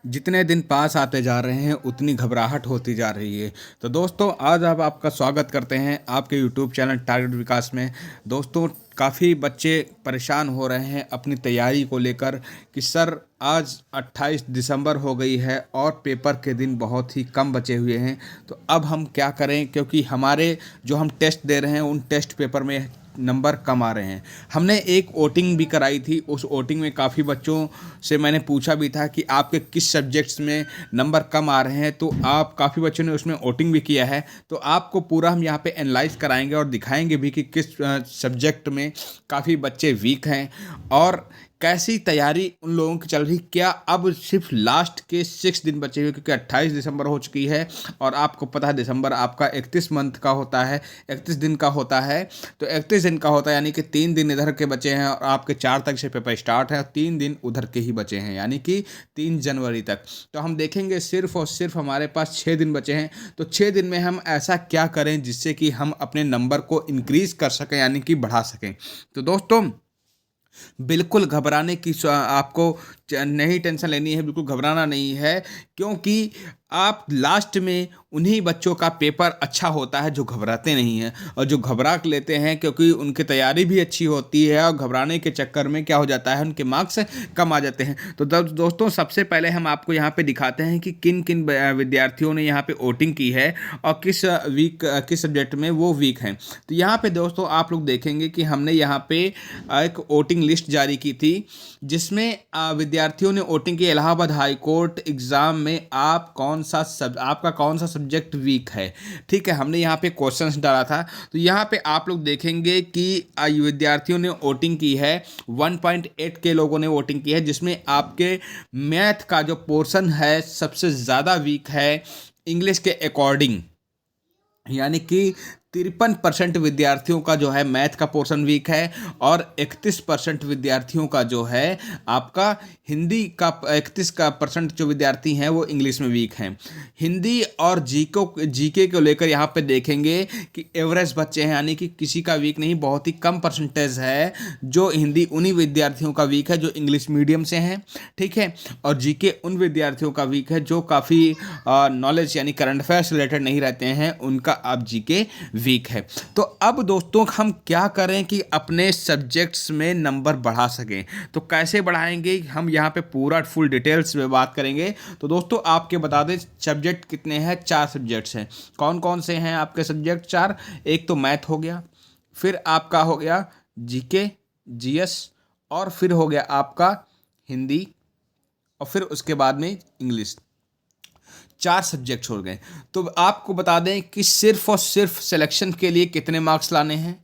जितने दिन पास आते जा रहे हैं उतनी घबराहट होती जा रही है। तो दोस्तों आज अब आपका स्वागत करते हैं आपके यूट्यूब चैनल टारगेट विकास में। दोस्तों काफ़ी बच्चे परेशान हो रहे हैं अपनी तैयारी को लेकर कि सर आज 28 दिसंबर हो गई है और पेपर के दिन बहुत ही कम बचे हुए हैं, तो अब हम क्या करें, क्योंकि हमारे जो हम टेस्ट दे रहे हैं उन टेस्ट पेपर में नंबर कम आ रहे हैं। हमने एक वोटिंग भी कराई थी, उस वोटिंग में काफ़ी बच्चों से मैंने पूछा भी था कि आपके किस सब्जेक्ट्स में नंबर कम आ रहे हैं, तो आप काफ़ी बच्चों ने उसमें वोटिंग भी किया है। तो आपको पूरा हम यहाँ पे एनालाइज कराएंगे और दिखाएंगे भी कि किस सब्जेक्ट में काफ़ी बच्चे वीक हैं और कैसी तैयारी उन लोगों की चल रही। क्या अब सिर्फ लास्ट के 6 दिन बचे हुए, क्योंकि 28 दिसंबर हो चुकी है और आपको पता है दिसंबर आपका 31 मंथ का होता है, 31 दिन का होता है। तो 31 दिन का होता है यानी कि 3 दिन इधर के बचे हैं और आपके 4 तक से पेपर स्टार्ट है और 3 दिन उधर के ही बचे हैं, यानी कि 3 जनवरी तक। तो हम देखेंगे सिर्फ और सिर्फ हमारे पास 6 दिन बचे हैं, तो 6 दिन में हम ऐसा क्या करें जिससे कि हम अपने नंबर को इंक्रीज कर सकें, यानी कि बढ़ा सकें। तो दोस्तों बिल्कुल घबराने की आपको नहीं टेंशन लेनी है, बिल्कुल घबराना नहीं है, क्योंकि आप लास्ट में उन्हीं बच्चों का पेपर अच्छा होता है जो घबराते नहीं हैं और जो घबरा लेते हैं, क्योंकि उनकी तैयारी भी अच्छी होती है और घबराने के चक्कर में क्या हो जाता है, उनके मार्क्स कम आ जाते हैं। तो दोस्तों सबसे पहले हम आपको यहाँ पे दिखाते हैं कि किन किन विद्यार्थियों ने यहाँ पे वोटिंग की है और किस सब्जेक्ट में वो वीक हैं। तो यहाँ पे दोस्तों आप लोग देखेंगे कि हमने यहाँ पे एक वोटिंग लिस्ट जारी की थी, जिसमें विद्यार्थियों ने वोटिंग की इलाहाबाद हाई कोर्ट एग्ज़ाम में आपका कौन सा सब्जेक्ट वीक है। ठीक है, हमने यहाँ पे क्वेश्चंस डाला था। तो यहाँ पे आप लोग देखेंगे कि विद्यार्थियों ने वोटिंग की है, 1.8 के लोगों ने वोटिंग की है, जिसमें आपके मैथ का जो पोर्शन है सबसे ज़्यादा वीक है इंग्लिश के अकॉर्डिंग, यानी कि 53% विद्यार्थियों का जो है मैथ का पोर्शन वीक है और 31% विद्यार्थियों का जो है आपका हिंदी का 31% जो विद्यार्थी हैं वो इंग्लिश में वीक हैं। हिंदी और जीके को लेकर यहाँ पे देखेंगे कि एवरेज बच्चे हैं, यानी कि किसी का वीक नहीं, बहुत ही कम परसेंटेज है जो हिंदी उन्हीं विद्यार्थियों का वीक है जो इंग्लिश मीडियम से हैं। ठीक है, और जीके उन विद्यार्थियों का वीक है जो काफ़ी नॉलेज यानी करंट अफेयर्स रिलेटेड नहीं रहते हैं, उनका आप जीके वीक है। तो अब दोस्तों हम क्या करें कि अपने सब्जेक्ट्स में नंबर बढ़ा सकें, तो कैसे बढ़ाएंगे हम यहाँ पे पूरा फुल डिटेल्स में बात करेंगे। तो दोस्तों आपके बता दें सब्जेक्ट कितने हैं, 4 सब्जेक्ट्स हैं। कौन कौन से हैं आपके सब्जेक्ट? 4। एक तो मैथ हो गया, फिर आपका हो गया जीके, जीएस, और फिर हो गया आपका हिंदी, और फिर उसके बाद में इंग्लिश। 4 सब्जेक्ट छोड़ गए। तो आपको बता दें कि सिर्फ और सिर्फ सिलेक्शन के लिए कितने मार्क्स लाने हैं।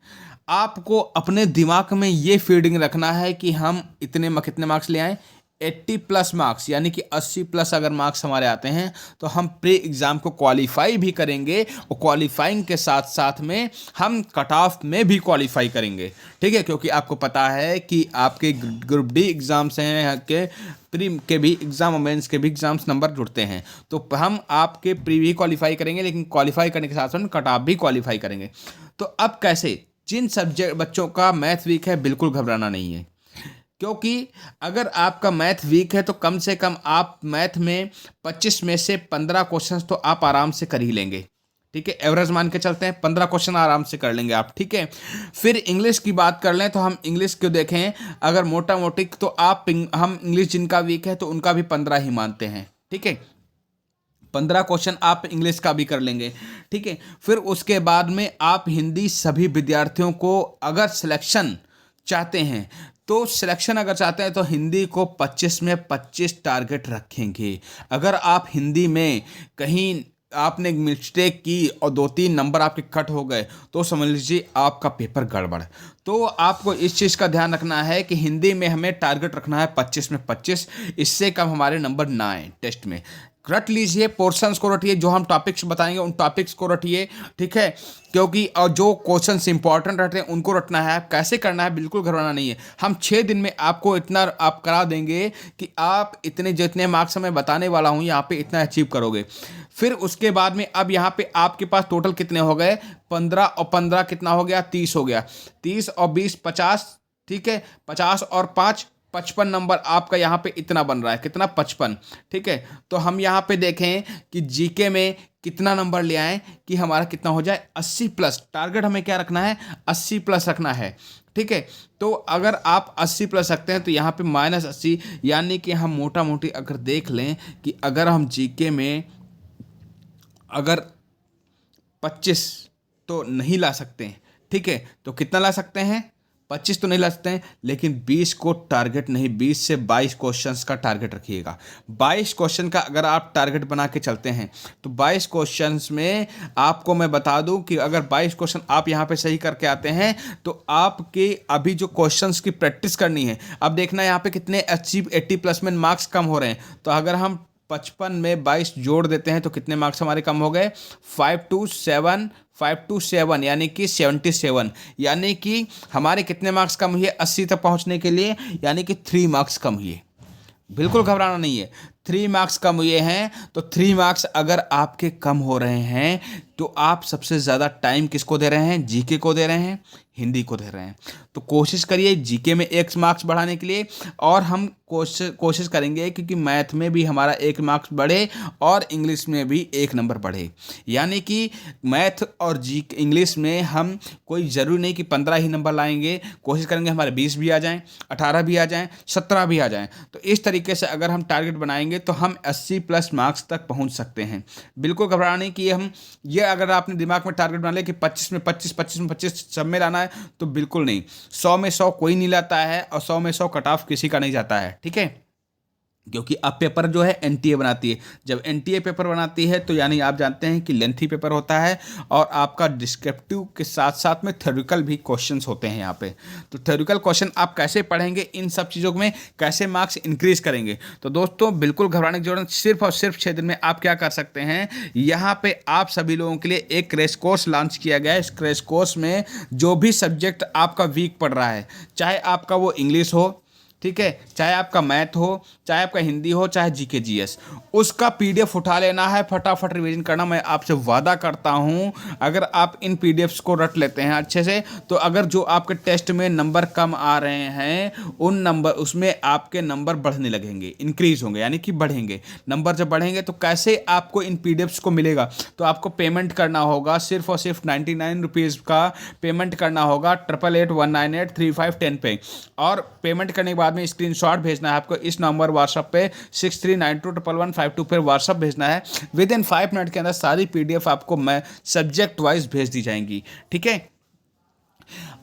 आपको अपने दिमाग में ये फीडिंग रखना है कि हम कितने मार्क्स ले आएँ, 80 प्लस मार्क्स, यानी कि 80 प्लस अगर मार्क्स हमारे आते हैं तो हम प्री एग्ज़ाम को क्वालिफाई भी करेंगे और क्वालिफाइंग के साथ साथ में हम कट ऑफ में भी क्वालिफाई करेंगे। ठीक है, क्योंकि आपको पता है कि आपके ग्रुप डी एग्ज़ाम्स हैं के प्री के भी एग्ज़ाम और मेंस के भी एग्ज़ाम्स नंबर जुड़ते हैं, तो हम आपके प्री भी क्वालिफाई करेंगे, लेकिन क्वालिफाई करने के साथ साथ कट ऑफ भी क्वालिफाई करेंगे। तो अब कैसे, जिन सब्जेक्ट बच्चों का मैथ वीक है बिल्कुल घबराना नहीं है, क्योंकि अगर आपका मैथ वीक है तो कम से कम आप मैथ में 25 में से 15 क्वेश्चंस तो आप आराम से कर ही लेंगे। ठीक है, एवरेज मान के चलते हैं, 15 क्वेश्चन आराम से कर लेंगे आप। ठीक है, फिर इंग्लिश की बात कर लें तो हम इंग्लिश को देखें, अगर मोटा मोटी तो हम इंग्लिश जिनका वीक है तो उनका भी 15 ही मानते हैं। ठीक है, 15 क्वेश्चन आप इंग्लिश का भी कर लेंगे। ठीक है, फिर उसके बाद में आप हिंदी सभी विद्यार्थियों को अगर सिलेक्शन चाहते हैं तो सिलेक्शन अगर चाहते हैं तो हिंदी को 25 में 25 टारगेट रखेंगे। अगर आप हिंदी में कहीं आपने मिस्टेक की और 2-3 नंबर आपके कट हो गए तो समझ लीजिए आपका पेपर गड़बड़। तो आपको इस चीज़ का ध्यान रखना है कि हिंदी में हमें टारगेट रखना है 25 में 25, इससे कम हमारे नंबर ना आए टेस्ट में। रट लीजिए, पोर्शंस को रटिए, जो हम टॉपिक्स बताएंगे उन टॉपिक्स को रटिए। ठीक है, क्योंकि और जो क्वेश्चंस इंपॉर्टेंट रहते हैं उनको रटना है। कैसे करना है, बिल्कुल घबराना नहीं है। हम 6 दिन में आपको इतना आप करा देंगे कि आप इतने जितने मार्क्स मैं बताने वाला हूँ यहाँ पे इतना अचीव करोगे। फिर उसके बाद में अब यहाँ पे आपके पास टोटल कितने हो गए, 15 और 15 कितना हो गया, 30 हो गया। 30 और 20 50, ठीक है, 50 और 5 55 नंबर आपका यहाँ पे इतना बन रहा है, कितना 55। ठीक है, तो हम यहाँ पे देखें कि जीके में कितना नंबर ले आए कि हमारा कितना हो जाए 80 प्लस। टारगेट हमें क्या रखना है, 80 प्लस रखना है। ठीक है, तो अगर आप 80 प्लस रखते हैं तो यहाँ पे -80, यानी कि हम मोटा मोटी अगर देख लें कि अगर हम जीके में अगर 25 तो नहीं ला सकते हैं। ठीक है, तो कितना ला सकते हैं, 25 तो नहीं ला सकते हैं, लेकिन 20 को टारगेट नहीं, 20 से 22 क्वेश्चंस का टारगेट रखिएगा। 22 क्वेश्चन का अगर आप टारगेट बना के चलते हैं तो 22 क्वेश्चंस में आपको मैं बता दूं कि अगर 22 क्वेश्चन आप यहां पे सही करके आते हैं तो आपके अभी जो क्वेश्चंस की प्रैक्टिस करनी है, अब देखना यहां पे कितने 80 प्लस में मार्क्स कम हो रहे हैं। तो अगर हम 55 में 22 जोड़ देते हैं तो कितने मार्क्स हमारे कम हो गए, 5 to 7 यानी कि 77, यानी कि हमारे कितने मार्क्स कम हुए 80 तक पहुंचने के लिए, यानी कि 3 मार्क्स कम हुए। बिल्कुल घबराना नहीं है, 3 मार्क्स कम हुए हैं। तो 3 मार्क्स अगर आपके कम हो रहे हैं तो आप सबसे ज़्यादा टाइम किसको दे रहे हैं, जीके को दे रहे हैं, हिंदी को दे रहे हैं। तो कोशिश करिए जीके में 1 मार्क्स बढ़ाने के लिए, और हम कोशिश करेंगे क्योंकि मैथ में भी हमारा 1 मार्क्स बढ़े और इंग्लिश में भी 1 नंबर बढ़े। यानी कि मैथ और इंग्लिश में हम कोई ज़रूरी नहीं कि 15 ही नंबर लाएंगे, कोशिश करेंगे हमारे 20 भी आ जाएं, 18 भी आ जाएं, 17 भी आ जाएं। तो इस तरीके से अगर हम टारगेट बनाएंगे तो हम 80 प्लस मार्क्स तक पहुंच सकते हैं। बिल्कुल घबराना नहीं कि हम ये अगर आपने दिमाग में टारगेट बना लिया कि 25 में 25, 25 में 25 सब में लाना है, तो बिल्कुल नहीं। 100 में 100 कोई नहीं लाता है और 100 में 100 कट ऑफ किसी का नहीं जाता है। ठीक है, क्योंकि अब पेपर जो है एनटीए बनाती है। जब एनटीए पेपर बनाती है तो यानी आप जानते हैं कि लेंथी पेपर होता है और आपका डिस्क्रिप्टिव के साथ साथ में थ्योरिटिकल भी क्वेश्चंस होते हैं यहाँ पे। तो थ्योरिटिकल क्वेश्चन आप कैसे पढ़ेंगे, इन सब चीज़ों में कैसे मार्क्स इंक्रीज करेंगे। तो दोस्तों बिल्कुल घबराने की जरूरत, सिर्फ और सिर्फ 6 दिन में आप क्या कर सकते हैं, यहाँ पे आप सभी लोगों के लिए एक क्रैश कोर्स लॉन्च किया गया है। इस क्रैश कोर्स में जो भी सब्जेक्ट आपका वीक पड़ रहा है, चाहे आपका वो इंग्लिश हो, ठीक है, चाहे आपका मैथ हो, चाहे आपका हिंदी हो, चाहे जीके जीएस, उसका पीडीएफ उठा लेना है, फटाफट रिवीजन करना। मैं आपसे वादा करता हूं अगर आप इन पीडीएफ्स को रट लेते हैं अच्छे से, तो अगर जो आपके टेस्ट में नंबर कम आ रहे हैं उन नंबर, उसमें आपके नंबर बढ़ने लगेंगे, इंक्रीज होंगे, यानी कि बढ़ेंगे। नंबर जब बढ़ेंगे तो कैसे आपको इन पीडीएफ्स को मिलेगा, तो आपको पेमेंट करना होगा, सिर्फ और सिर्फ 99 रुपीज़ का पेमेंट करना होगा 8881983510 पे। और पेमेंट करने के बाद में स्क्रीनशॉट भेजना है आपको इस नंबर व्हाट्सएप पे 6392115152 पर व्हाट्सएप भेजना है। विद इन 5 मिनट के अंदर सारी पीडीएफ आपको मैं सब्जेक्ट वाइज भेज दी जाएंगी। ठीक है,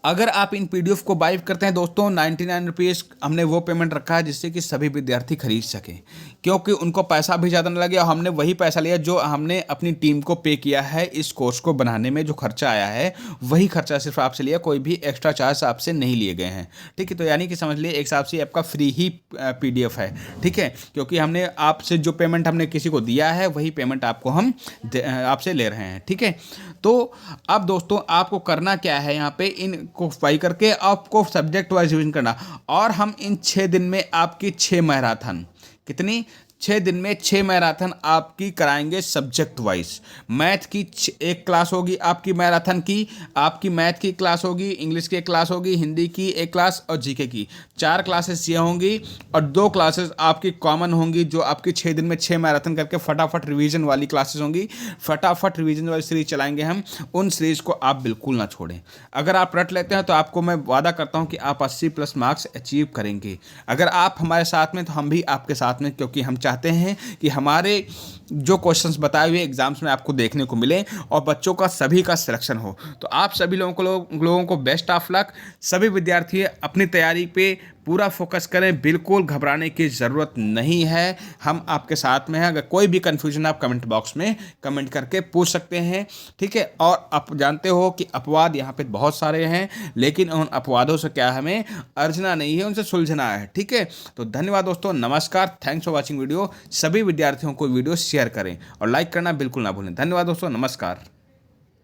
अगर आप इन पीडीएफ को बाय करते हैं दोस्तों, 99 रुपीज़ हमने वो पेमेंट रखा है जिससे कि सभी विद्यार्थी खरीद सकें, क्योंकि उनको पैसा भी ज़्यादा ना लगे और हमने वही पैसा लिया जो हमने अपनी टीम को पे किया है। इस कोर्स को बनाने में जो खर्चा आया है वही खर्चा सिर्फ आपसे लिया, कोई भी एक्स्ट्रा चार्ज आपसे नहीं लिए गए हैं। ठीक है, तो यानी कि समझ लिए एक हिसाब से आपका फ्री ही पीडीएफ है। ठीक है, क्योंकि हमने आपसे जो पेमेंट हमने किसी को दिया है वही पेमेंट आपको हम आपसे ले रहे हैं। ठीक है, तो अब दोस्तों आपको करना क्या है, यहाँ पे इनको बाई करके आपको सब्जेक्ट वाइज रिवीजन करना, और हम इन 6 दिन में आपकी 6 मैराथन, कितनी 6 दिन में 6 मैराथन आपकी कराएंगे सब्जेक्ट वाइज। मैथ की एक क्लास होगी आपकी मैराथन की, आपकी मैथ की क्लास होगी, इंग्लिश की एक क्लास होगी, हिंदी की एक क्लास और जीके की 4 क्लासेस ये होंगी, और 2 क्लासेस आपकी कॉमन होंगी जो आपकी 6 दिन में 6 मैराथन करके फटाफट रिवीजन वाली क्लासेस होंगी। फटाफट रिवीजन वाली सीरीज चलाएंगे हम, उन सीरीज को आप बिल्कुल ना छोड़ें। अगर आप रट लेते हैं तो आपको मैं वादा करता हूं कि आप 80 प्लस मार्क्स अचीव करेंगे। अगर आप हमारे साथ में तो हम भी आपके साथ में, क्योंकि हम चाहते हैं कि हमारे जो क्वेश्चंस बताए हुए एग्जाम्स में आपको देखने को मिले और बच्चों का सभी का सिलेक्शन हो। तो आप सभी लोगों को बेस्ट ऑफ लक। सभी विद्यार्थी अपनी तैयारी पे पूरा फोकस करें, बिल्कुल घबराने की ज़रूरत नहीं है, हम आपके साथ में हैं। अगर कोई भी कन्फ्यूजन आप कमेंट बॉक्स में कमेंट करके पूछ सकते हैं। ठीक है, और आप जानते हो कि अपवाद यहाँ पे बहुत सारे हैं, लेकिन उन अपवादों से क्या हमें अर्जना नहीं है, उनसे सुलझना है। ठीक है, तो धन्यवाद दोस्तों, नमस्कार, थैंक्स फॉर वॉचिंग वीडियो। सभी विद्यार्थियों को वीडियो शेयर करें और लाइक करना बिल्कुल ना भूलें। धन्यवाद दोस्तों, नमस्कार।